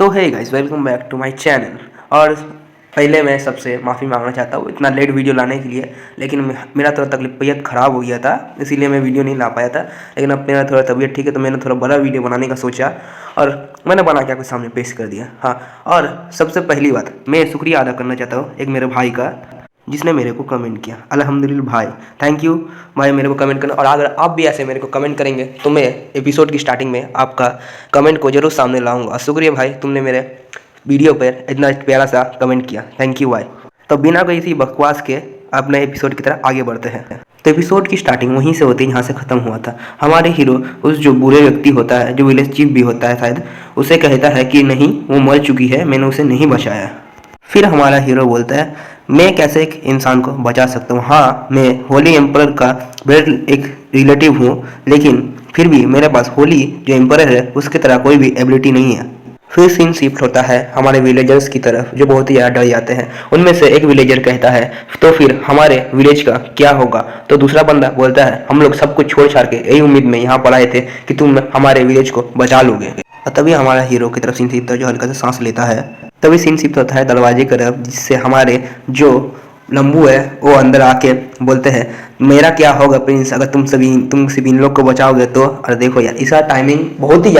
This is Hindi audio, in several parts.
तो है guys, welcome back to my channel. और पहले मैं सबसे माफ़ी मांगना चाहता हूँ इतना लेट वीडियो लाने के लिए, लेकिन मेरा थोड़ा तबीयत ख़राब हो गया था, इसीलिए मैं वीडियो नहीं ला पाया था। लेकिन अब मेरा थोड़ा तबीयत ठीक है, तो मैंने थोड़ा बड़ा वीडियो बनाने का सोचा और मैंने बना के आपके सामने पेश कर दिया। हाँ, और सबसे पहली बात मैं शुक्रिया अदा करना चाहता हूँ एक मेरे भाई का, जिसने मेरे को कमेंट किया। अल्हम्दुलिल्लाह भाई, थैंक यू भाई मेरे को कमेंट करना। और अगर आप भी ऐसे मेरे को कमेंट करेंगे तो मैं एपिसोड की स्टार्टिंग में आपका कमेंट को जरूर सामने लाऊंगा। शुक्रिया भाई, तुमने मेरे वीडियो पर इतना प्यारा सा कमेंट किया, थैंक यू भाई। तो बिना कोई इसी बकवास के अपने एपिसोड की तरफ आगे बढ़ते हैं। तो एपिसोड की स्टार्टिंग वहीं से होती है जहाँ से ख़त्म हुआ था। हमारे हीरो उस जो बुरे व्यक्ति होता है, जो विलेज चीफ भी होता है शायद, उसे कहता है कि नहीं वो मर चुकी है, मैंने उसे नहीं बचाया। फिर हमारा हीरो बोलता है मैं कैसे एक इंसान को बचा सकता हूँ। हाँ, मैं होली एम्परर का ब्लड एक रिलेटिव हूँ, लेकिन फिर भी मेरे पास होली जो एम्परर है उसकी तरह कोई भी एबिलिटी नहीं है। फिर सीन शिफ्ट होता है हमारे विलेजर्स की तरफ, जो बहुत ही ज़्यादा डर जाते हैं। उनमें से एक विलेजर कहता है तो फिर हमारे विलेज का क्या होगा। तो दूसरा बंदा बोलता है हम लोग सब कुछ छोड़ छाड़ के यही उम्मीद में यहाँ पर आए थे कि तुम हमारे विलेज को बचा लोगे। और तभी हमारा हीरो की तरफ सीन शिफ्ट होता है, जो हल्का सा सांस लेता है। तभी सीन शिफ्ट होता है दरवाजे की तरफ, जिससे हमारे जो लंबू है वो अंदर आके बोलते हैं मेरा क्या होगा प्रिंस अगर तुम सिर्फ इन लोग को बचाओगे तो। और देखो यार, इसका टाइमिंग बहुत ही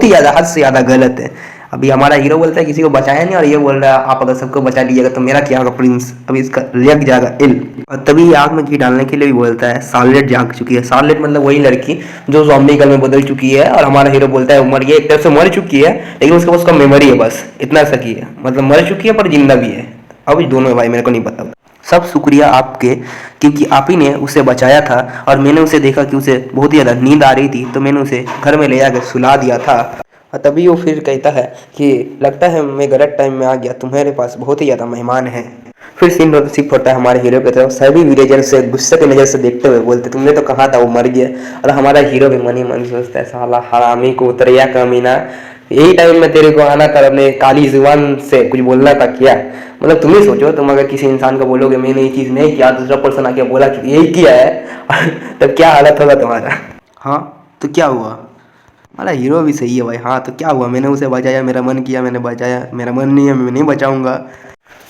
ज़्यादा हद से ज़्यादा गलत है। अभी हमारा हीरो बोलता है किसी को बचाया नहीं, और ये बोल रहा है आप अगर सबको बचा लीजिएगा तो मेरा क्या होगा प्रिंस। अभी इसका लग जाएगा इल। और तभी आग में घी डालने के लिए भी बोलता है शार्लेट जाग चुकी है। शार्लेट मतलब वही लड़की जो ज़ॉम्बी गर्ल में बदल चुकी है। और हमारा हीरो बोलता है मर गई, एक तरफ से मर चुकी है लेकिन उसके पास उसका मेमोरी है, बस इतना सा की है, मतलब मर चुकी है पर जिंदा भी है। अब दोनों भाई मेरे को नहीं पता। सब शुक्रिया आपके, क्योंकि आप ही ने उसे बचाया था। और मैंने उसे देखा कि उसे बहुत ही ज़्यादा नींद आ रही थी, तो मैंने उसे घर में ले जाकर सुला दिया था। और तभी वो फिर कहता है कि लगता है मैं गलत टाइम में आ गया, तुम्हारे पास बहुत ही ज़्यादा मेहमान हैं। फिर सीन शिफ्ट होता है हमारे हीरो की तरफ। सभी विलेजर से गुस्से की नज़र से देखते हुए बोलते तुमने तो कहा था वो मर गया। और हमारा हीरो भी मन ही मन सोचता है साला हरामी को उतरिया कमीना, यही टाइम में तेरे को आना था, अपने काली जुबान से कुछ बोलना था क्या। मतलब तुम ही सोचो, तुम अगर किसी इंसान को बोलोगे मैंने ये चीज़ नहीं किया, दूसरा पर्सन आके बोला कि यही किया है तब क्या हालत होगा तुम्हारा। हाँ तो क्या हुआ, हमारा हीरो भी सही है भाई। हाँ तो क्या हुआ, मैंने उसे बचाया, मेरा मन किया मैंने बचाया, मेरा मन नहीं है मैं नहीं बचाऊंगा।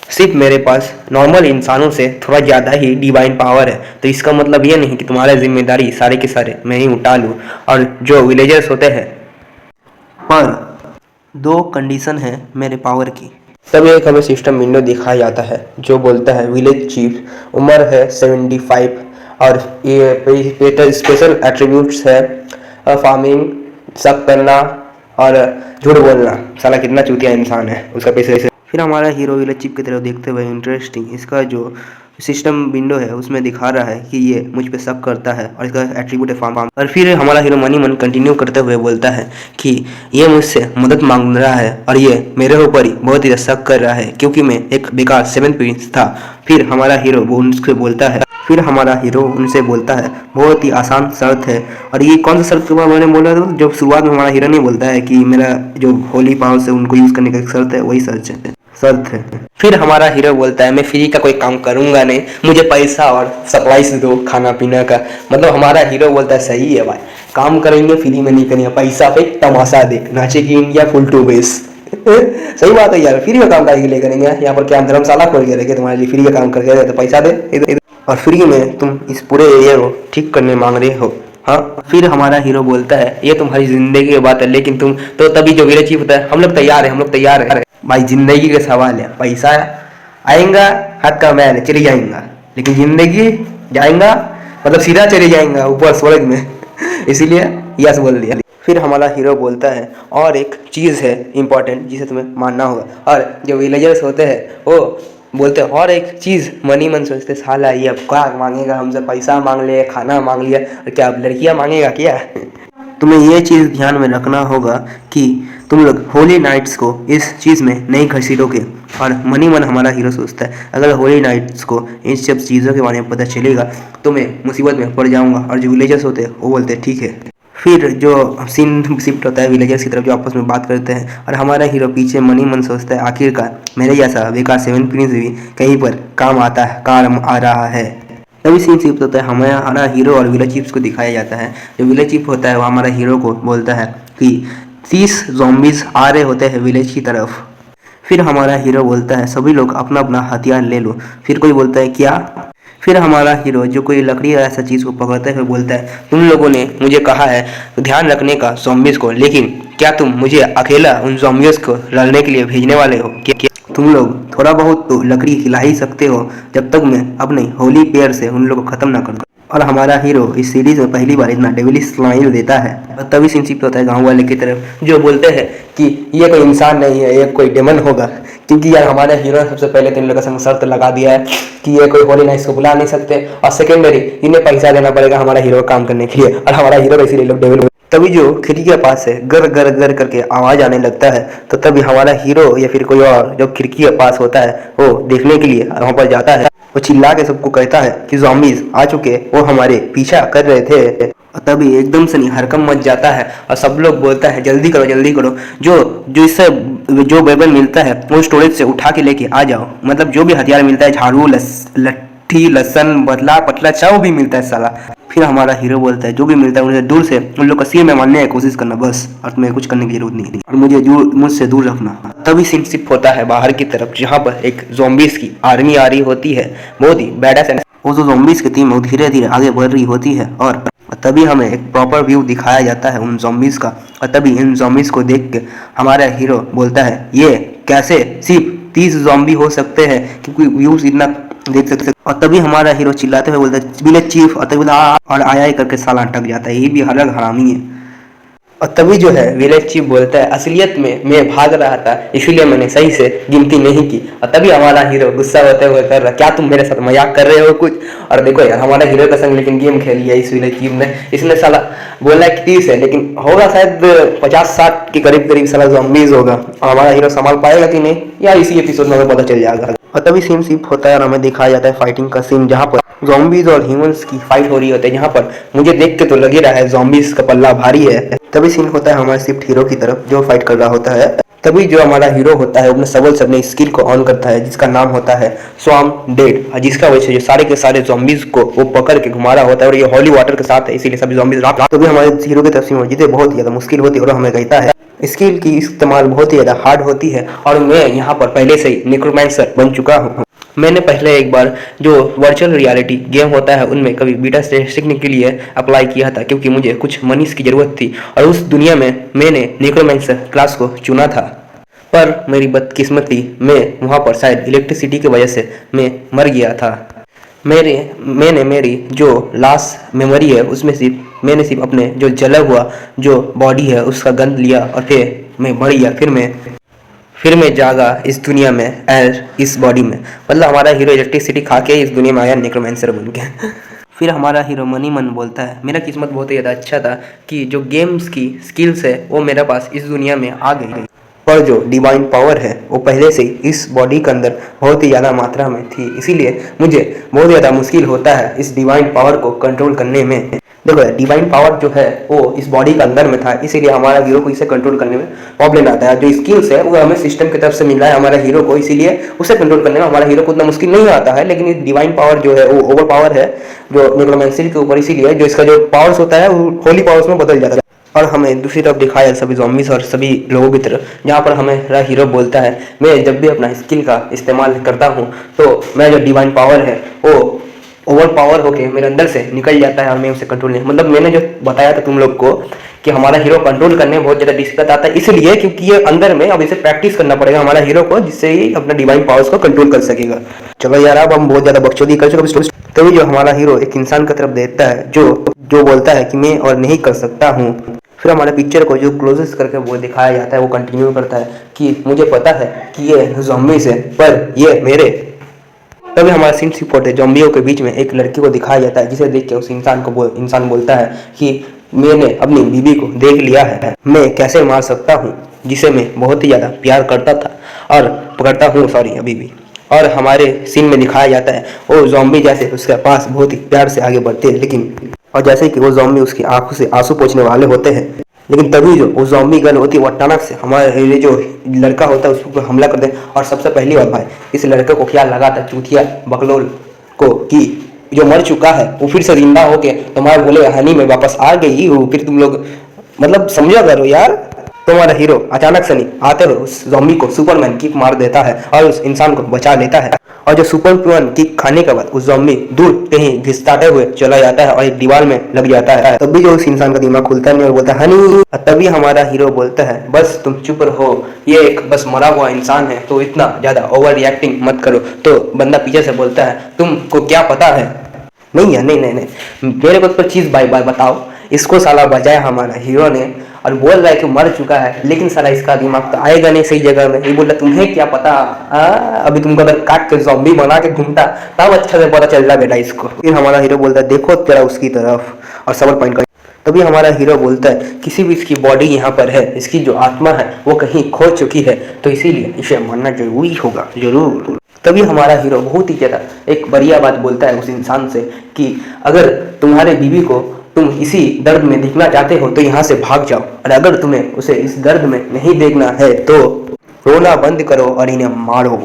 सिर्फ मेरे पास नॉर्मल इंसानों से थोड़ा ज़्यादा ही डिवाइन पावर है, तो इसका मतलब ये नहीं कि तुम्हारा जिम्मेदारी सारे के सारे मैं ही उठा लूँ। और जो विलेजर्स होते हैं, पर दो कंडीशन है मेरे पावर की। तब एक हमें सिस्टम विंडो दिखाया जाता है जो बोलता है विलेज चीफ, उम्र है 75, और ये स्पेशल एट्रीब्यूट्स है फार्मिंग, शक करना और झूठ बोलना। साला कितना चूतिया इंसान है उसका पैसे। फिर हमारा हीरो विलेज चीफ की तरफ देखते हुए इंटरेस्टिंग, इसका जो सिस्टम विंडो है उसमें दिखा रहा है कि ये मुझ पे शक करता है और इसका एट्रीब्यूट है फार्म। और फिर हमारा हीरो मनी मन कंटिन्यू करते हुए बोलता है कि ये मुझसे मदद मांग रहा है और ये मेरे ऊपर ही बहुत ही शक कर रहा है क्योंकि मैं एक बेकार 7th प्रिंस था। फिर हमारा हीरो उनसे बोलता है बहुत ही आसान शर्त है। और ये कौन सा शर्त के बारे में बोल रहा था, जब शुरुआत में हमारा हीरो नहीं बोलता है कि मेरा जो होली पावर से उनको यूज़ करने का शर्त है, वही शर्त है। फिर हमारा हीरो बोलता है मैं फ्री का कोई काम करूंगा नहीं, मुझे पैसा और सप्लाईज दो खाना पीना का। मतलब हमारा हीरो बोलता है सही है भाई, काम करेंगे फ्री में नहीं करेंगे, पैसा पे तमाशा देख नाचेगी इंडिया फुल टू बेस। सही बात है यार, फ्री का काम करके लिए करेंगे, यहाँ पर क्या धर्मशाला खोल के रखे तुम्हारे लिए, फ्री का काम करके तो पैसा दे इधर। और फ्री में तुम इस पूरे एरिया को ठीक करने मांग रहे हो। हाँ, फिर हमारा हीरो बोलता है ये तुम्हारी जिंदगी की बात है, लेकिन तुम तो तभी जो विलेज चीफ होता है हम लोग तैयार है भाई, जिंदगी का सवाल है, पैसा आएगा हाथ का मैल चले जाएगा, लेकिन जिंदगी जाएगा मतलब सीधा चले जाएगा ऊपर स्वर्ग में इसीलिए यस बोल दिया। फिर हमारा हीरो बोलता है और एक चीज़ है इम्पोर्टेंट जिसे तुम्हें मानना होगा। और जो विलेजर्स होते हैं वो बोलते हैं और एक चीज़, मनी मन सोचते साला ये अब क्या मांगेगा हमसे, पैसा मांग लिया, खाना मांग लिया, और क्या अब लड़कियां मांगेगा क्या। तुम्हें ये चीज़ ध्यान में रखना होगा कि तुम लोग होली नाइट्स को इस चीज़ में नहीं घसीटोगे। और मनी मन हमारा हीरो सोचता है अगर होली नाइट्स को इन सब चीज़ों के बारे में पता चलेगा तो मैं मुसीबत में पड़ जाऊंगा। और जो विलेजर्स होते हैं वो बोलते हैं ठीक है। फिर जो सीन शिफ्ट होता है विलेजर्स की तरफ, जो आपस में बात करते हैं, और हमारा हीरो पीछे मनी मन सोचता है आखिरकार मेरे जैसा बेकार 7th प्रिंस भी कहीं पर काम आ रहा है। तभी सीन शिफ्ट होता है हमारा हीरो और विलेज चीफ को दिखाया जाता है। जो विलेज चीफ होता है वो हमारा हीरो को बोलता है कि 30 zombies आ रहे होते हैं विलेज की तरफ। फिर हमारा हीरो बोलता है सभी लोग अपना अपना हथियार ले लो। फिर कोई बोलता है क्या? फिर हमारा हीरो जो कोई लकड़ी या ऐसा चीज़ को पकड़ते हुए बोलता है तुम लोगों ने मुझे कहा है ध्यान रखने का zombies को, लेकिन क्या तुम मुझे अकेला उन zombies को लड़ने के लिए भेजने वाले हो? क्या तुम लोग थोड़ा बहुत तो लकड़ी हिला ही सकते हो जब तक मैं अपने होली पेयर से उन लोगों को खत्म ना कर दूं। और हमारा हीरो इस सीरीज में पहली बार इतना डेविलिश स्माइल देता है और तभी सीन शिफ्ट होता है गाँव वाले की तरफ जो बोलते हैं कि ये कोई इंसान नहीं है, ये कोई डेमन होगा। क्योंकि यार हमारे हीरो ने सबसे पहले तो इन लोगों का शर्त लगा दिया है कि ये कोई होली नाइट्स को बुला नहीं सकते, और सेकेंडरी इन्हें पैसा देना पड़ेगा हमारा हीरो काम करने के लिए, और हमारा हीरो इसीलिए लोग डेविल। तभी जो खिड़की के पास से गर गर गर करके आवाज आने लगता है तो तभी हमारा हीरो या फिर कोई और जो खिड़की के पास होता है वो देखने के लिए वहां पर जाता है। वो चिल्ला के सबको कहता है कि ज़ॉम्बीज़ आ चुके, वो हमारे पीछा कर रहे थे। और तभी एकदम से हरकम मच जाता है और सब लोग बोलता है जल्दी करो जल्दी करो, जो इससे जो वेपन मिलता है वो स्टोरेज से उठा के लेके आ जाओ। मतलब जो भी हथियार मिलता है, झाड़ू, लट्ठी, लसन, बदला, पतला, चाव भी मिलता है साला। फिर हमारा हीरो बोलता है जो भी मिलता है उन्हें दूर से उन लोग का सिर में मारने की कोशिश करना बस, और तुम्हें कुछ करने की जरूरत नहीं और मुझसे दूर रखना। तभी सीन शिफ्ट होता है बाहर की तरफ जहाँ पर एक ज़ॉम्बीज़ की आर्मी आ रही होती है, बहुत ही बैडास। वो जो ज़ॉम्बीज़ की टीम धीरे धीरे आगे बढ़ रही होती है और तभी हमें एक प्रॉपर व्यू दिखाया जाता है उन ज़ॉम्बीज़ का। और तभी इन ज़ॉम्बीज़ को देख के हमारा हीरो बोलता है ये कैसे सिर्फ 30 ज़ॉम्बी हो सकते हैं, क्योंकि व्यूज इतना देख सकते। और तभी हमारा हीरो चिल्लाते हुए बोलता है विलेज चीफ, और तभी बोला और आया करके साला अटक जाता है, ये भी अलग हरामी है। और तभी जो है विलेज चीफ बोलता है असलियत में मैं भाग रहा था इसलिए मैंने सही से गिनती नहीं की। और तभी हमारा हीरो गुस्सा होते हुए कर रहा क्या तुम मेरे साथ मजाक कर रहे हो कुछ? और देखो यार हमारा हीरो का संग लेकिन गेम खेल लिया इस विलेज चीफ ने। इसने साला बोला कि 30 है लेकिन होगा शायद 50-60 के करीब करीब साला ज़ॉम्बीज़ होगा। और हमारा हीरो संभाल पाएगा कि नहीं यार इसी एपिसोड में हमें पता चल जाएगा। और तभी सीन शिफ्ट होता है और हमें दिखाया जाता है फाइटिंग का सीन जहाँ पर ज़ॉम्बीज़ और ह्यूमंस की फाइट हो रही होती है, जहाँ पर मुझे देख के तो लग ही रहा है ज़ॉम्बीज़ का पल्ला भारी है। तभी सीन होता है हमारे शिफ्ट हीरो की तरफ जो फाइट कर रहा होता है। तभी जो हमारा हीरो होता है अपने सबल से अपने स्किल को ऑन करता है जिसका नाम होता है स्वाम डेड, जिसका वजह से जो सारे के सारे ज़ॉम्बीज़ को वो पकड़ के घुमा रहा होता है। और ये हॉली वाटर के साथ है इसीलिए सभी ज़ॉम्बीज़ रात। तभी हमारे हीरो की तरफ से जीते बहुत ही ज़्यादा मुश्किल होती है और हमें कहता है स्किल की इस्तेमाल बहुत ही ज़्यादा हार्ड होती है और मैं यहाँ पर पहले से ही नेक्रोमैंसर बन चुका हूँ। मैंने पहले एक बार जो वर्चुअल रियलिटी गेम होता है उनमें कभी बीटा सीखने के लिए अप्लाई किया था क्योंकि मुझे कुछ मनीष की ज़रूरत थी और उस दुनिया में मैंने नेक्रोमैंसर क्लास को चुना था। पर मेरी बदकिस्मती मैं वहाँ पर शायद इलेक्ट्रिसिटी की वजह से मैं मर गया था। मैंने मेरी जो लास्ट मेमोरी है उसमें मैंने सिर्फ अपने जो जला हुआ जो बॉडी है उसका गंध लिया और फिर मैं मर गया। फिर मैं जागा इस दुनिया में इस बॉडी में। मतलब हमारा हीरो इलेक्ट्रिसिटी खा के इस दुनिया में आया नेक्रोमैंसर बन के। फिर हमारा हीरो मनी मन बोलता है मेरा किस्मत बहुत ही ज़्यादा अच्छा था कि जो गेम्स की स्किल्स है वो मेरे पास इस दुनिया में आ गई, पर जो डिवाइन पावर है वो पहले से ही इस बॉडी के अंदर बहुत ही ज़्यादा मात्रा में थी, इसीलिए मुझे बहुत ज़्यादा मुश्किल होता है इस डिवाइन पावर को कंट्रोल करने में। देखो डिवाइन पावर जो है वो इस बॉडी के अंदर में था, इसीलिए हमारा हीरो को इसे कंट्रोल करने में प्रॉब्लम आता है। जो स्किल्स है वो हमें सिस्टम की तरफ से मिल रहा है हमारे हीरो को, इसीलिए उसे कंट्रोल करने में हमारा हीरो को उतना मुश्किल नहीं आता है। लेकिन इस डिवाइन पावर जो है वो ओवर पावर है जो नेक्रोमैंसर के ऊपर, इसीलिए जो इसका जो पावर्स होता है वो होली पावर्स में बदल जाता है। और हमें दूसरी तरफ दिखाया सभी ज़ॉम्बीज़ और सभी लोगों की तरफ, जहाँ पर हमें हीरो बोलता है मैं जब भी अपना स्किल का इस्तेमाल करता हूँ तो मैं जो डिवाइन पावर है वो ओवर पावर होके मेरे अंदर से निकल जाता है और मैं उसे कंट्रोल नहीं। मतलब मैंने जो बताया था तुम लोग को कि हमारा हीरो कंट्रोल करने में बहुत ज़्यादा दिक्कत आता है, इसलिए क्योंकि ये अंदर में अब इसे प्रैक्टिस करना पड़ेगा हमारा हीरो को, जिससे ही अपना डिवाइन पावर्स को कंट्रोल कर सकेगा। चलो यार अब हम बहुत ज़्यादा बकचोदी कर चुके। तभी जो हमारा हीरो एक इंसान की तरफ देखता है जो बोलता है कि मैं और नहीं कर सकता हूँ। फिर हमारे पिक्चर को जो क्लोजेस्ट करके वो दिखाया जाता है वो कंटिन्यू करता है कि मुझे पता है कि ये ज़ॉम्बीज़ है पर ये मेरे। तभी हमारा सीन शिफ्ट होता है ज़ॉम्बियों के बीच में एक लड़की को दिखाया जाता है जिसे देख के उस इंसान बोलता है कि मैंने अपनी बीवी को देख लिया है, मैं कैसे मार सकता हूँ जिसे मैं बहुत ही ज़्यादा प्यार करता था और करता हूँ अभी भी। और हमारे सीन में दिखाया जाता है वो ज़ॉम्बी जैसे उसके पास बहुत ही प्यार से आगे बढ़ते हैं, लेकिन और जैसे कि वो ज़ॉम्बी उसकी आंखों से आंसू पोंछने वाले होते हैं, लेकिन तभी जो वो ज़ॉम्बी गर्ल होती है वो अचानक से हमारे जो लड़का होता है उस पर हमला कर दे। और सबसे पहली बात भाई इस लड़के को क्या लगा था चूतिया बकलोल को कि जो मर चुका है वो फिर से जिंदा होके तुम्हारे बोले हनी में वापस आ गई, फिर तुम लोग मतलब समझा करो यार। तो हमारा हीरो अचानक से नहीं आते हुए उस ज़ॉम्बी को सुपरमैन किक मार देता है और उस इंसान को बचा लेता है। और जो सुपरमैन किक खाने के बाद उस ज़ॉम्बी दूर कहीं घिसटाते हुए चला जाता है और एक दीवार में लग जाता है। तब भी जो उस इंसान का दिमाग खुलता नहीं और बोलता है हनी। तभी हमारा हीरो बोलता है बस तुम चुप रहो, ये एक बस मरा हुआ इंसान है, तो इतना ज़्यादा ओवर रिएक्टिंग मत करो। तो बंदा पीछे से बोलता है तुमको क्या पता है। नहीं है, नहीं नहीं नहीं, मेरे को तो चीज़ बाय बाय बताओ। इसको साला बजाया हमारा हीरो ने और बोल रहा है कि मर चुका है, लेकिन साला इसका दिमाग तो आएगा नहीं सही जगह में। ये बोल रहा तुम्हें क्या पता, अभी तुमको अगर काट के ज़ॉम्बी बना के घूमता तब अच्छा से पता चल रहा बेटा इसको। फिर हमारा हीरो बोलता है देखो तेरा उसकी तरफ और सबर पॉइंट कर। तभी हमारा हीरो बोलता है किसी भी इसकी बॉडी यहाँ पर है, इसकी जो आत्मा है वो कहीं खो चुकी है, तो इसीलिए इसे मारना जरूरी होगा, जरूर। तभी हमारा हीरो बहुत ही ज़्यादा एक बढ़िया बात बोलता है उस इंसान से कि अगर तुम्हारे बीवी को तुम इसी दर्द में देखना चाहते हो तो यहाँ से भाग जाओ, और अगर तुम्हें उसे इस दर्द में नहीं देखना है तो रोना बंद करो और इन्हें मारो।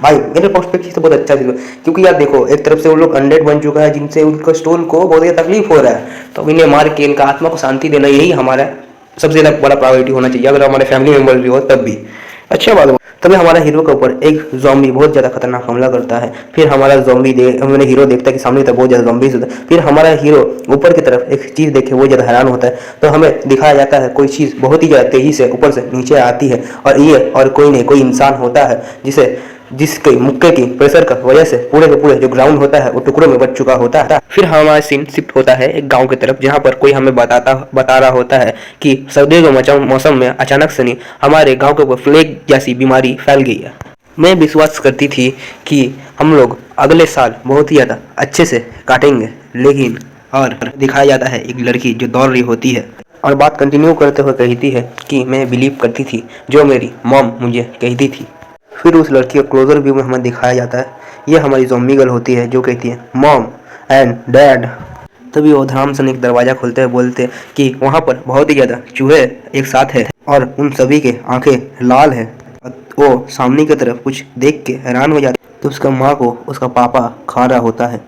भाई मेरे पर्सपेक्टिव से बहुत अच्छा चीज़, क्योंकि यार देखो एक तरफ से वो लोग अनडेड बन चुका है जिनसे उनका स्टोन को बहुत ज़्यादा तकलीफ हो रहा है, तो इन्हें मार के इनका आत्मा को शांति देना यही हमारा सबसे ज़्यादा बड़ा प्रायोरिटी होना चाहिए, अगर हमारे फैमिली मेम्बर भी हो तब भी। अच्छा बात। तभी हमारा हीरो के ऊपर एक ज़ॉम्बी बहुत ज़्यादा खतरनाक हमला करता है। फिर हमारा हमारे हीरो देखता है कि सामने तक बहुत ज़्यादा ज़ॉम्बीज़ होता है। फिर हमारा हीरो ऊपर की तरफ एक चीज़ देखे वो ज़्यादा हैरान होता है, तो हमें दिखाया जाता है कोई चीज़ बहुत ही ज़्यादा तेज़ी से ऊपर से नीचे आती है, और ये और कोई नहीं कोई इंसान होता है जिसके मुक्के की प्रेशर की वजह से पूरे के पूरे जो ग्राउंड होता है वो टुकड़ों में बच चुका होता है। फिर हमारा सीन शिफ्ट होता है एक गांव की तरफ, जहां पर कोई हमें बता रहा होता है कि सर्दियों के मौसम में अचानक से नहीं हमारे गांव के ऊपर प्लेग जैसी बीमारी फैल गई है। मैं विश्वास करती थी कि हम लोग अगले साल बहुत ही ज़्यादा अच्छे से काटेंगे, लेकिन और दिखाया जाता है एक लड़की जो दौड़ रही होती है और बात कंटिन्यू करते हुए कहती है कि मैं बिलीव करती थी जो मेरी मॉम मुझे कहती थी। फिर उस लड़की का क्लोजर व्यू में हमें दिखाया जाता है, ये हमारी ज़ॉम्बी गर्ल होती है जो कहती है मॉम एंड डैड। तभी वो धड़ाम से एक दरवाज़ा खोलते हुए बोलते हैं कि वहाँ पर बहुत ही ज़्यादा चूहे एक साथ है और उन सभी के आंखें लाल है। वो सामने की तरफ कुछ देख के हैरान हो जाती है, तो उसका माँ को उसका पापा खा रहा होता है।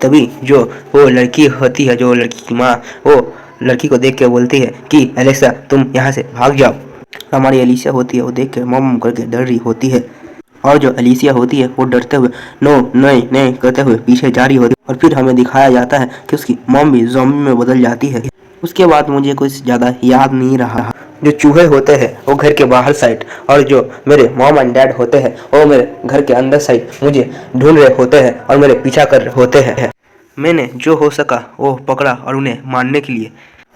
तभी जो वो लड़की होती है, जो लड़की की माँ, वो लड़की को देख के बोलती है कि एलेक्सा तुम यहाँ से भाग जाओ। हमारी एलिसिया होती है वो देख के मम करके डर रही होती है, और जो एलिसिया होती है वो डरते हुए नो नहीं नहीं करते हुए पीछे जा रही होती है। और फिर हमें दिखाया जाता है कि उसकी मॉम भी ज़ॉम्बी में बदल जाती है। उसके बाद मुझे कुछ ज़्यादा याद नहीं रहा। जो चूहे होते हैं वो घर के बाहर साइड, और जो मेरे मॉम एंड डैड होते हैं वो मेरे घर के अंदर साइड मुझे ढूंढ रहे होते हैं और मेरे पीछा कर रहे होते हैं। मैंने जो हो सका वो पकड़ा और उन्हें मारने के लिए,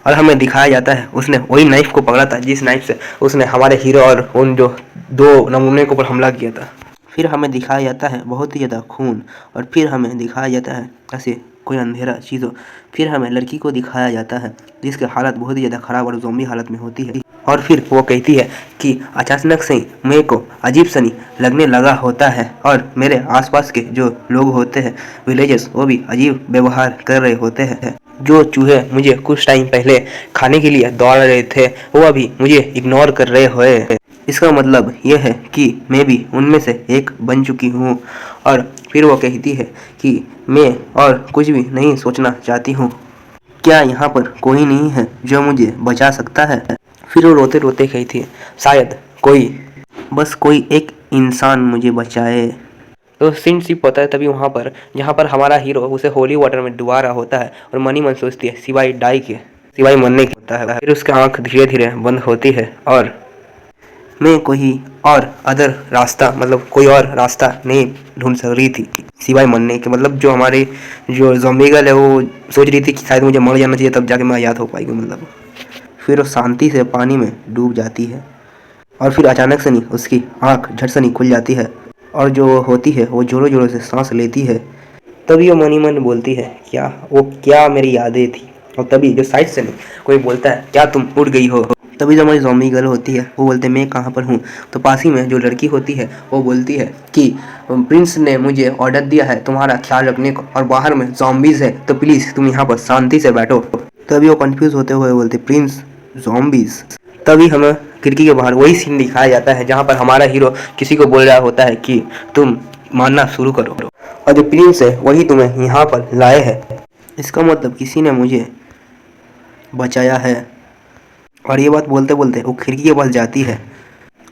और हमें दिखाया जाता है उसने वही नाइफ को पकड़ा था जिस नाइफ से उसने हमारे हीरो और उन जो दो नमूने के ऊपर हमला किया था। फिर हमें दिखाया जाता है बहुत ही ज़्यादा खून, और फिर हमें दिखाया जाता है ऐसे कोई अंधेरा चीज़ हो। फिर हमें लड़की को दिखाया जाता है जिसकी हालत बहुत ही ज़्यादा ख़राब और ज़ॉम्बी हालत में होती है, और फिर वो कहती है कि अचानक से ही मेरे को अजीब सनी लगने लगा होता है, और मेरे आसपास के जो लोग होते हैं विलेजर्स वो भी अजीब व्यवहार कर रहे होते हैं। जो चूहे मुझे कुछ टाइम पहले खाने के लिए दौड़ रहे थे वो अभी मुझे इग्नोर कर रहे हुए। इसका मतलब यह है कि मैं भी उनमें से एक बन चुकी हूँ। और फिर वो कहती है कि मैं और कुछ भी नहीं सोचना चाहती हूँ, क्या यहाँ पर कोई नहीं है जो मुझे बचा सकता है। फिर वो रोते रोते कहती है शायद बस कोई एक इंसान मुझे बचाए। तो सीन शिफ्ट होता है तभी वहाँ पर जहाँ पर हमारा हीरो उसे होली वाटर में डुबा रहा होता है, और मनी मन सोचती है सिवाय मरने के होता है। फिर उसकी आँख धीरे धीरे बंद होती है, और मैं कोई और कोई और रास्ता नहीं ढूंढ सक रही थी सिवाय मरने के। मतलब जो हमारे जो ज़ॉम्बी गर्ल है वो सोच रही थी कि शायद मुझे मर जाना चाहिए तब जाके मैं याद हो पाएगी। मतलब फिर वो शांति से पानी में डूब जाती है, और फिर अचानक से नहीं उसकी आँख झट से नहीं खुल जाती है, और जो होती है वो जोरों जोरों से सांस लेती है। तभी वो मनी मन बोलती है क्या मेरी यादें थी। और तभी जो साइड से नहीं कोई बोलता है क्या तुम उड़ गई हो। तभी जो हमारी ज़ॉम्बी गर्ल होती है वो बोलते हैं मैं कहाँ पर हूँ। तो पास ही में जो लड़की होती है वो बोलती है कि प्रिंस ने मुझे ऑर्डर दिया है तुम्हारा ख्याल रखने को, और बाहर में ज़ॉम्बीज़ है तो प्लीज़ तुम यहाँ पर शांति से बैठो। तभी वो कंफ्यूज होते हुए बोलते प्रिंस ज़ॉम्बीज़। तभी हमें खिड़की के बाहर वही सीन दिखाया जाता है जहाँ पर हमारा हीरो किसी को बोल रहा होता है कि तुम मारना शुरू करो, और जो प्रिंस है वही तुम्हें यहाँ पर लाए है। इसका मतलब किसी ने मुझे बचाया है। और ये बात बोलते बोलते वो खिड़की के पास जाती है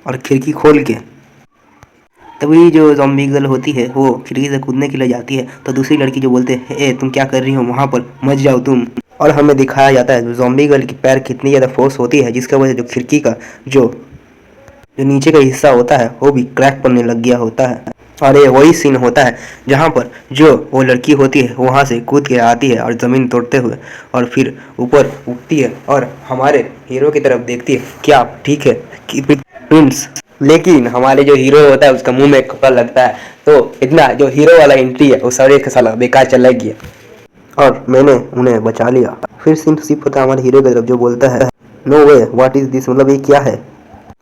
और खिड़की खोल के तभी जो ज़ॉम्बी गर्ल होती है वो खिड़की से कूदने के लिए जाती है, तो दूसरी लड़की जो बोलते हैं ए तुम क्या कर रही हो वहाँ पर, मत जाओ तुम। और हमें दिखाया जाता है ज़ॉम्बी गर्ल की पैर कितनी ज़्यादा फोर्स होती है, जिसकी वजह से जो खिड़की का जो जो नीचे का हिस्सा होता है वो भी क्रैक पड़ने लग गया होता है। और ये वही सीन होता है जहाँ पर जो वो लड़की होती है वहाँ से कूद के आती है और ज़मीन तोड़ते हुए और फिर ऊपर उठती है और हमारे हीरो की तरफ देखती है, क्या ठीक है कि प्रिंस। लेकिन हमारे जो हीरो होता है उसका मुंह में कपड़ा लगता है, तो इतना जो हीरो वाला एंट्री है वो सारे का साला बेकार चला गया और मैंने उन्हें बचा लिया। फिर सीन सिर्फ होता है हमारे हीरो की तरफ जो बोलता है no way what is this, मतलब ये क्या है।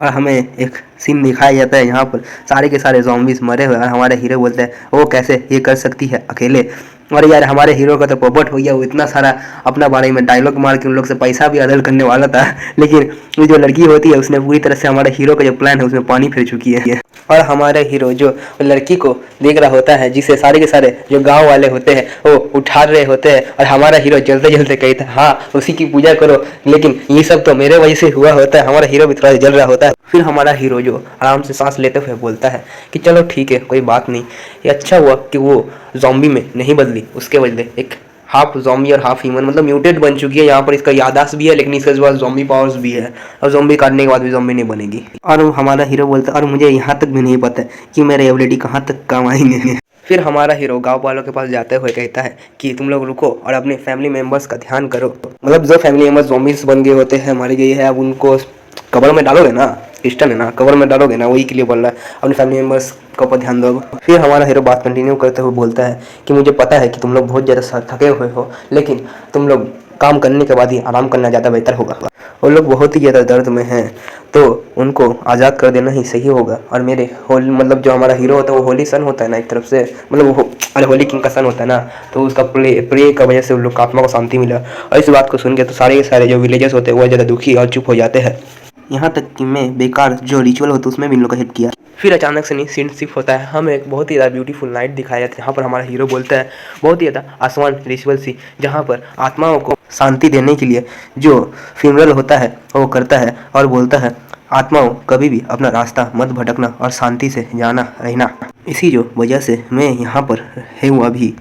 और हमें एक सीन दिखाया जाता है यहाँ पर सारे के सारे ज़ॉम्बीज मरे हुए और हमारे हीरो बोलते हैं वो कैसे ये कर सकती है अकेले। और यार हमारे हीरो का तो पोपट हो गया, वो इतना सारा अपना बारे में डायलॉग मार के उन लोग से पैसा भी अदल करने वाला था, लेकिन वो जो लड़की होती है उसने पूरी तरह से हमारे हीरो का जो प्लान है उसमें पानी फिर चुकी है। और हमारे हीरो जो लड़की को देख रहा होता है जिसे सारे के सारे जो गांव वाले होते हैं वो उठा रहे होते हैं और हमारा हीरो जलते जलते कहता है हाँ उसी की पूजा करो, लेकिन ये सब तो मेरे वजह से हुआ होता है। हमारा हीरो भी थोड़ा जल रहा होता है। फिर हमारा हीरो जो आराम से सांस लेते हुए बोलता है कि चलो ठीक है कोई बात नहीं, ये अच्छा हुआ कि वो ज़ॉम्बी में नहीं बदली, उसके बदले एक हाफ ज़ॉम्बी और हाफ ह्यूमन मतलब म्यूटेट बन चुकी है। यहाँ पर इसका याददाश्त भी है लेकिन इसके पास ज़ॉम्बी पावर्स भी है और ज़ॉम्बी काटने के बाद भी ज़ॉम्बी नहीं बनेगी। और हमारा हीरो बोलता है और मुझे यहाँ तक भी नहीं पता कि मेरे एबिलिटी कहाँ तक काम आएंगे। फिर हमारा हीरो गांव वालों के पास जाते हुए कहता है कि तुम लोग रुको और अपने फैमिली मेम्बर्स का ध्यान करो, मतलब जो फैमिली मेम्बर्स ज़ॉम्बीज बन गए होते हैं मारे गए हैं, अब उनको कबर में डालोगे ना, क्रिस्टन है ना, कवर में डालोगे ना, वही के लिए बोल रहा है अपने फैमिली मेम्बर्स का ऊपर ध्यान दो। फिर हमारा हीरो बात कंटिन्यू करते हुए बोलता है कि मुझे पता है कि तुम लोग बहुत ज़्यादा थके हुए हो, लेकिन तुम लोग काम करने के बाद ही आराम करना ज़्यादा बेहतर होगा। वो लोग बहुत ही ज़्यादा दर्द में हैं तो उनको आज़ाद कर देना ही सही होगा। और मेरे होली मतलब जो हमारा हीरो होता है वो होली सन होता है ना एक तरफ से, मतलब अरे होली किंग का सन होता है ना, तो उसका प्रे का वजह से उन लोग का आत्मा को शांति मिला। और इस बात को सुन के तो सारे के सारे जो विलेजर्स होते हैं वो ज़्यादा दुखी और चुप हो जाते हैं, यहाँ तक कि मैं बेकार जो रिचुअल होता है उसमें भी इन लोग का हेल्प किया। फिर अचानक से नहीं सीन शिफ्ट होता है, हमें एक बहुत ही ज़्यादा ब्यूटीफुल नाइट दिखाया जाता है जहाँ पर हमारा हीरो बोलता है बहुत ही ज़्यादा आसमान रिचुअल सी, जहाँ पर आत्माओं को शांति देने के लिए जो फ्यूनरल होता है वो करता है और बोलता है आत्माओं कभी भी अपना रास्ता मत भटकना और शांति से जाना रहना, इसी जो वजह से मैं यहाँ पर हूँ अभी।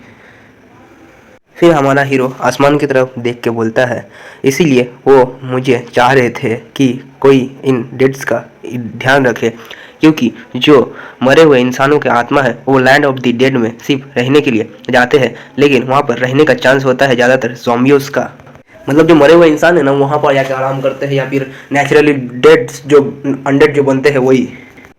फिर हमारा हीरो आसमान की तरफ देख के बोलता है इसीलिए वो मुझे चाह रहे थे कि कोई इन डेड्स का ध्यान रखे, क्योंकि जो मरे हुए इंसानों के आत्मा है वो लैंड ऑफ द डेड में सिर्फ रहने के लिए जाते हैं, लेकिन वहाँ पर रहने का चांस होता है ज़्यादातर ज़ॉम्बियोस का, मतलब जो मरे हुए इंसान है ना वहाँ पर जाके आराम करते हैं या फिर नेचुरली डेड जो अनडेड जो बनते हैं वही।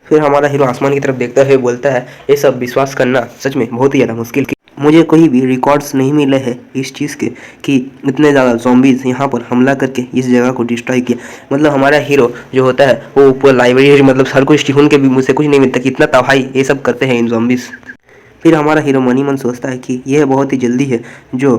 फिर हमारा हीरो आसमान की तरफ देखता है बोलता है ये सब विश्वास करना सच में बहुत ही ज़्यादा मुश्किल, मुझे कोई भी रिकॉर्ड्स नहीं मिले हैं इस चीज़ के कि इतने ज़्यादा ज़ॉम्बीज़ यहाँ पर हमला करके इस जगह को डिस्ट्रॉय किया। मतलब हमारा हीरो जो होता है वो ऊपर लाइब्रेरी मतलब सर को स्टीफन के भी मुझसे कुछ नहीं मिलता कि इतना तबाही ये सब करते हैं इन ज़ॉम्बीज़। फिर हमारा हीरो मनी मन सोचता है कि यह बहुत ही जल्दी है जो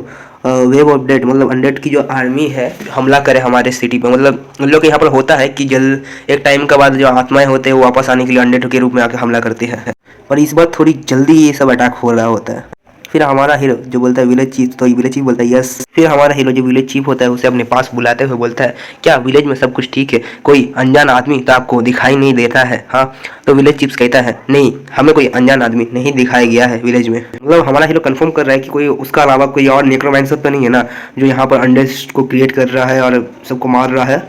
वेव ऑफ डेड मतलब अनडेड की जो आर्मी है हमला करे हमारे सिटी पे, मतलब उन लोग के यहाँ पर होता है कि जल्द एक टाइम के बाद जो आत्माएं होते हैं वो वापस आने के लिए अनडेड के रूप में आके हमला करते हैं, और इस बार थोड़ी जल्दी ये सब अटैक हो रहा होता है। फिर हमारा हीरो जो बोलता है विलेज चीफ, तो विलेज चीफ बोलता है यस। फिर हमारा हीरो जो विलेज चीफ होता है उसे अपने पास बुलाते हुए बोलता है क्या विलेज में सब कुछ ठीक है, कोई अनजान आदमी तो आपको दिखाई नहीं देता है। हाँ, तो विलेज चीफ कहता है नहीं हमें कोई अनजान आदमी नहीं दिखाया गया है विलेज में, मतलब हमारा हीरो कंफर्म कर रहा है कि कोई उसका अलावा कोई और नेक्रोमैंसर तो नहीं है ना जो यहाँ पर अंडर्स को क्रिएट कर रहा है और सबको मार रहा है।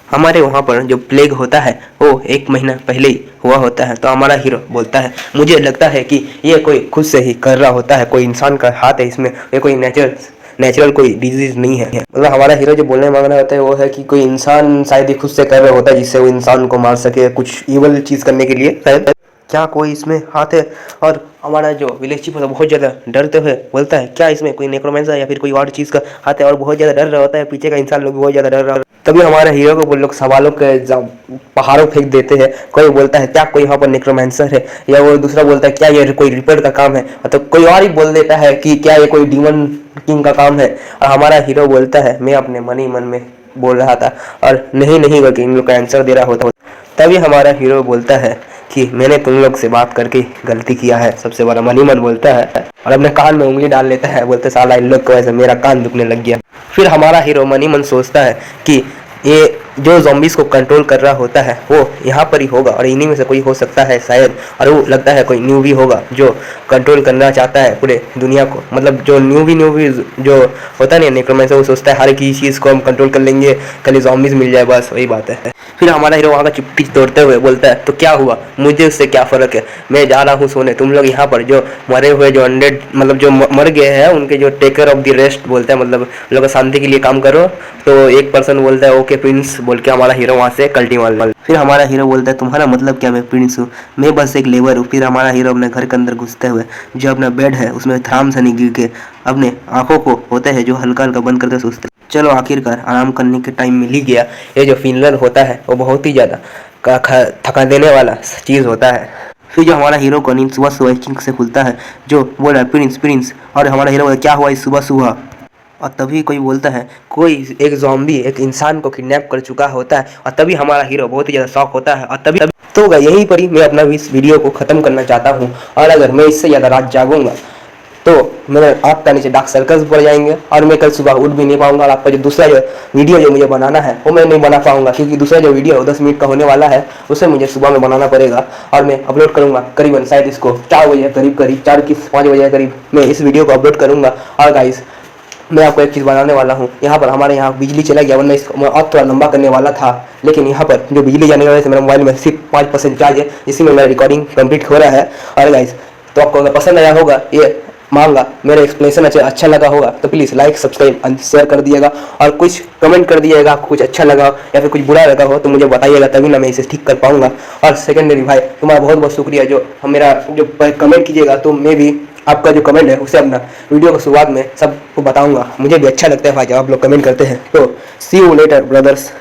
हमारे वहाँ पर जो प्लेग होता है वो 1 महीना पहले ही हुआ होता है, तो हमारा हीरो बोलता है मुझे लगता है कि ये कोई खुद से ही कर रहा होता है, कोई इंसान का हाथ है इसमें, ये कोई नेचुरल कोई डिजीज नहीं है। मतलब हमारा हीरो जो बोलने मांग रहा होता है वो है कि कोई इंसान शायद ही खुद से कर रहा होता है जिससे वो इंसान को मार सके कुछ इवल चीज़ करने के लिए, शायद क्या कोई इसमें हाथ है। और हमारा जो विलेज चीफ होता है बहुत ज़्यादा डरते हुए बोलता है क्या इसमें कोई नेक्रोमैंसर या फिर कोई और चीज़ का हाथ है, और बहुत ज़्यादा डर रहा होता है, पीछे का इंसान लोग भी बहुत ज़्यादा डर रहा है। तभी हमारे हीरो को वो लोग सवालों के पहाड़ों फेंक देते हैं, कोई बोलता है क्या कोई यहाँ पर नेक्रोमैंसर है, या वो दूसरा बोलता है क्या ये कोई रिपर का काम है, तो कोई और ही बोल देता है कि क्या ये कोई डीमन किंग का काम है। और हमारा हीरो बोलता है मैं अपने मन में बोल रहा था और नहीं करके इन लोग का आंसर दे रहा होता। तभी हमारा हीरो बोलता है कि मैंने तुम लोग से बात करके गलती किया है, सबसे बड़ा मनी मन बोलता है और अपने कान में उंगली डाल लेता है, बोलते साला इन लोग की वजह से मेरा कान दुखने लग गया। फिर हमारा हीरो मनी मन सोचता है कि ये जो ज़ॉम्बीज़ को कंट्रोल कर रहा होता है वो यहाँ पर ही होगा और इन्हीं में से कोई हो सकता है शायद। और वो लगता है कोई न्यू भी होगा जो कंट्रोल करना चाहता है पूरे दुनिया को। मतलब जो न्यू भी जो होता नहीं नेक्रोमेंसर, वो सोचता है हर की चीज़ को हम कंट्रोल कर लेंगे, खाली ज़ॉम्बीज़ मिल जाए बस, वही बात है। फिर हमारा हीरो वहाँ का चुप्पी तोड़ते हुए बोलता है तो क्या हुआ, मुझे उससे क्या फ़र्क है, मैं जा रहा हूँ सोने, तुम लोग यहाँ पर जो मरे हुए जो अनडेड मतलब जो मर गए हैं उनके जो टेकर ऑफ द रेस्ट बोलते हैं, मतलब लोग शांति के लिए काम करो। तो एक पर्सन बोलता है ओके प्रिंस बोल के हमारा हीरो वहाँ से कल्टी मार। फिर हमारा हीरो बोलता है तुम्हारा मतलब क्या, मैं प्रिंस हूँ, मैं बस एक लेबर हूँ। फिर हमारा हीरो अपने घर के अंदर घुसते हुए जो अपना बेड है उसमें थराम से गिर के अपने आंखों को होते हैं जो हल्का हल्का बंद करते सोचते चलो आखिरकार आराम करने के टाइम मिल ही गया। ये जो फिनलर होता है वो बहुत ही ज़्यादा थका देने वाला चीज़ होता है। फिर जो हमारा हीरो को नींद सुबह सुबह चिंक से खुलता है जो बोल रहा है प्रिंस प्रिंस, और हमारा हीरो बोलता है क्या हुआ इस सुबह सुबह। और तभी कोई बोलता है कोई एक ज़ॉम्बी एक इंसान को किडनैप कर चुका होता है। और तभी हमारा हीरो बहुत ही ज़्यादा शॉक होता है। और तभी तो यहीं पर ही मैं अपना इस वीडियो को ख़त्म करना चाहता हूँ। और अगर मैं इससे ज़्यादा रात जागूंगा तो मेरे आँख का नीचे डार्क सर्कल्स बढ़ जाएंगे और मैं कल सुबह उठ भी नहीं पाऊंगा। और आपका जो दूसरा जो वीडियो जो मुझे बनाना है वो मैं नहीं बना पाऊंगा, क्योंकि दूसरा जो वीडियो 10 मिनट का होने वाला है उसे मुझे सुबह में बनाना पड़ेगा। और मैं अपलोड करूंगा करीबन शायद इसको 4 बजे करीब 4 की 5 बजे करीब मैं इस वीडियो को अपलोड करूंगा। और गाइस मैं आपको एक चीज़ बताने वाला हूँ, यहाँ पर हमारे यहाँ बिजली चला गया, वरना इसको मैं और थोड़ा लंबा करने वाला था। लेकिन यहाँ पर जो बिजली जाने की वजह से मेरे मोबाइल में सिर्फ 5% चार्ज है, इसी में मेरा रिकॉर्डिंग कंप्लीट हो रहा है। और गाइस तो आपको अगर पसंद आया होगा ये मांगा मेरा एक्सप्लेनेशन अच्छा लगा होगा तो please like subscribe and share कर दिएगा। और कुछ कमेंट कर दिएगा, आपको कुछ अच्छा लगा हो या फिर कुछ बुरा लगा हो तो मुझे बताइएगा, तभी ना मैं इसे ठीक कर पाऊंगा। और सेकेंडरी भाई तुम्हारा बहुत बहुत शुक्रिया जो मेरा जो कमेंट कीजिएगा, तो मैं भी आपका जो कमेंट है उसे अपना वीडियो को शुरुआत में सबको बताऊंगा। मुझे भी अच्छा लगता है भाई जब आप लोग कमेंट करते हैं। तो सी यू लेटर ब्रदर्स।